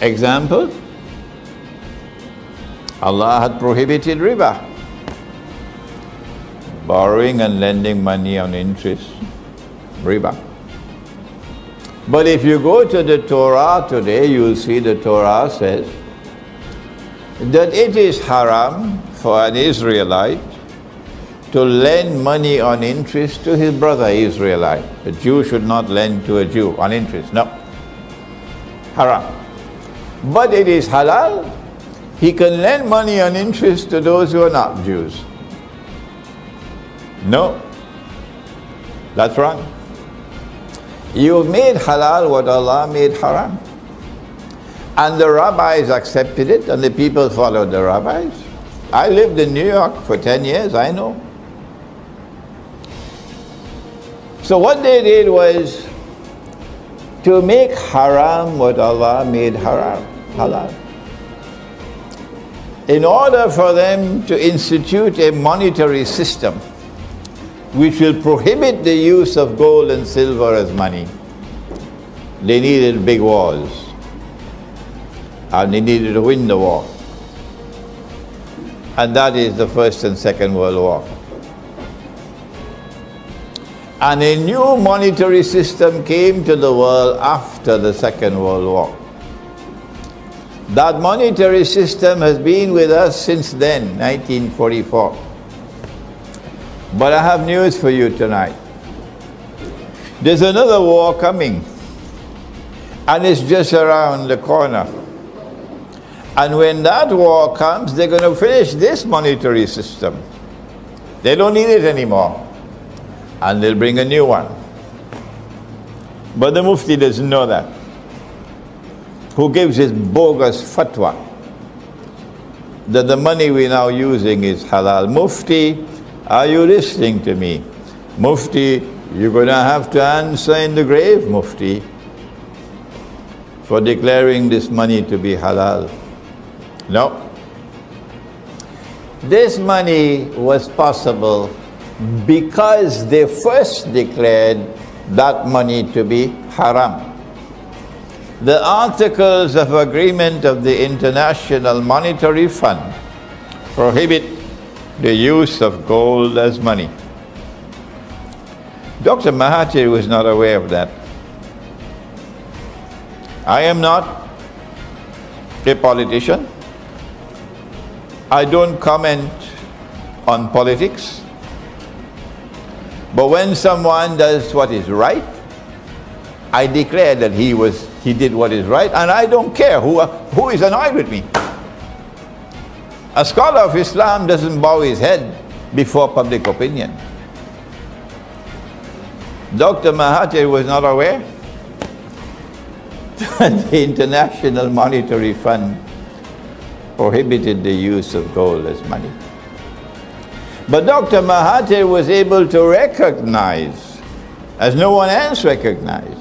Example, Allah had prohibited riba, borrowing and lending money on interest, riba. But if you go to the Torah today, you'll see the Torah says that it is haram for an Israelite to lend money on interest to his brother Israelite. A Jew should not lend to a Jew on interest, no. Haram. But it is halal. He can lend money on interest to those who are not Jews. No. That's wrong. You've made halal what Allah made haram. And the rabbis accepted it, and the people followed the rabbis. I lived in New York for 10 years, I know. So what they did was to make haram what Allah made haram, halal. In order for them to institute a monetary system which will prohibit the use of gold and silver as money, they needed big wars. And they needed to win the war. And that is the First and Second World War. And a new monetary system came to the world after the Second World War. That monetary system has been with us since then, 1944. But I have news for you tonight. There's another war coming, and it's just around the corner. And when that war comes, they're going to finish this monetary system. They don't need it anymore. And they'll bring a new one. But the Mufti doesn't know that. Who gives his bogus fatwa that the money we're now using is halal. Mufti, are you listening to me? Mufti, you're going to have to answer in the grave, Mufti, for declaring this money to be halal. No. This money was possible because they first declared that money to be haram. The Articles of Agreement of the International Monetary Fund prohibit the use of gold as money. Dr. Mahathir was not aware of that. I am not a politician. I don't comment on politics. But when someone does what is right, I declare that he did what is right, and I don't care who is annoyed with me. A scholar of Islam doesn't bow his head before public opinion. Dr. Mahathir was not aware that the International Monetary Fund prohibited the use of gold as money. But Dr. Mahathir was able to recognize, as no one else recognized,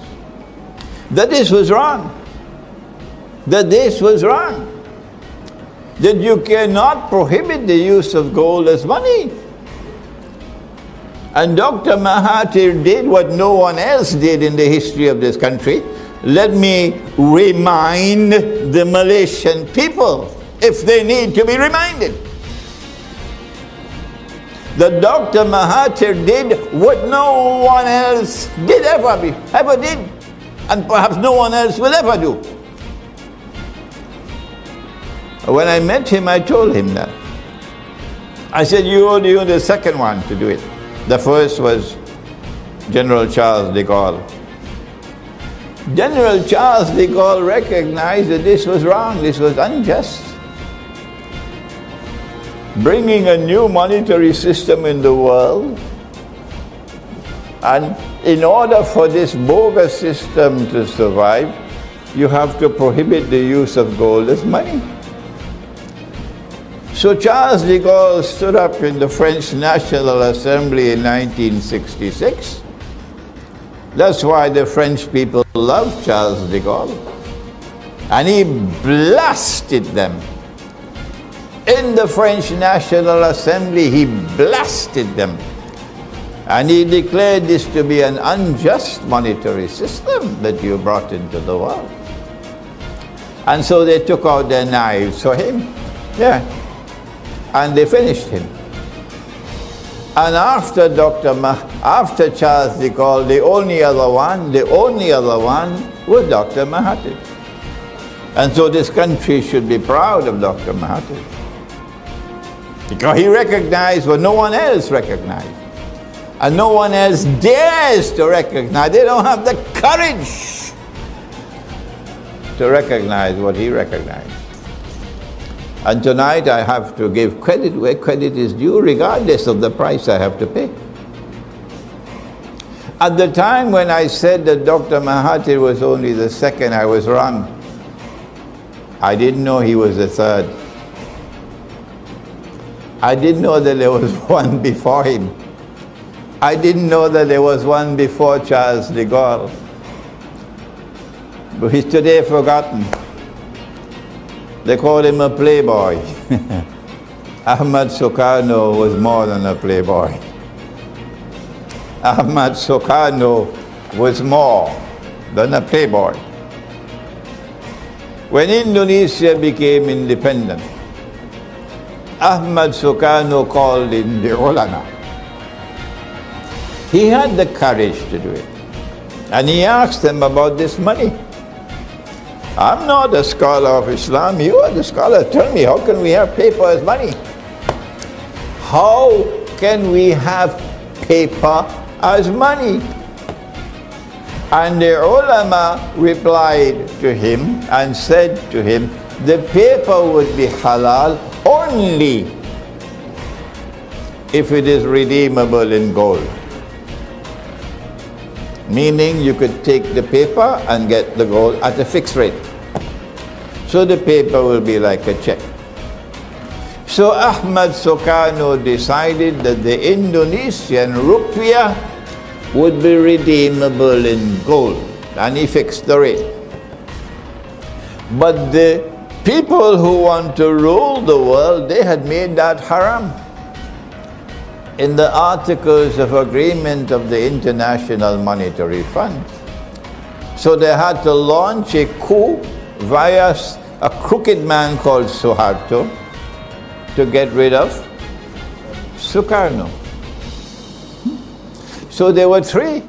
that this was wrong. That this was wrong. That you cannot prohibit the use of gold as money. And Dr. Mahathir did what no one else did in the history of this country. Let me remind the Malaysian people, if they need to be reminded, that Dr. Mahathir did what no one else did ever did, and perhaps no one else will ever do. When I met him, I told him that. I said, you're the second one to do it. The first was General Charles de Gaulle. General Charles de Gaulle recognized that this was wrong, this was unjust. Bringing a new monetary system in the world, and in order for this bogus system to survive, you have to prohibit the use of gold as money. So Charles de Gaulle stood up in the French National Assembly in 1966. That's why the French people loved Charles de Gaulle. And he blasted them. In the French National Assembly, he blasted them. And he declared this to be an unjust monetary system that you brought into the world. And so they took out their knives for him. Yeah. And they finished him. And after after Charles de Gaulle, the only other one was Dr. Mahathir. And so this country should be proud of Dr. Mahathir. Because he recognized what no one else recognized. And no one else dares to recognize. They don't have the courage to recognize what he recognized. And tonight I have to give credit where credit is due, regardless of the price I have to pay. At the time when I said that Dr. Mahathir was only the second, I was wrong. I didn't know he was the third. I didn't know that there was one before him. I didn't know that there was one before Charles de Gaulle. But he's today forgotten. They call him a playboy. Ahmad Soekarno was more than a playboy. Ahmad Soekarno was more than a playboy. When Indonesia became independent, Ahmad Soekarno called in the ulama. He had the courage to do it. And he asked them about this money. I'm not a scholar of Islam, you are the scholar. Tell me, how can we have paper as money? How can we have paper as money? And the ulama replied to him and said to him, the paper would be halal only if it is redeemable in gold. Meaning you could take the paper and get the gold at a fixed rate. So the paper will be like a check. So Ahmad Soekarno decided that the Indonesian rupiah would be redeemable in gold, and he fixed the rate. But the people who want to rule the world, they had made that haram. In the Articles of Agreement of the International Monetary Fund. So they had to launch a coup via a crooked man called Soeharto to get rid of Soekarno. So there were three.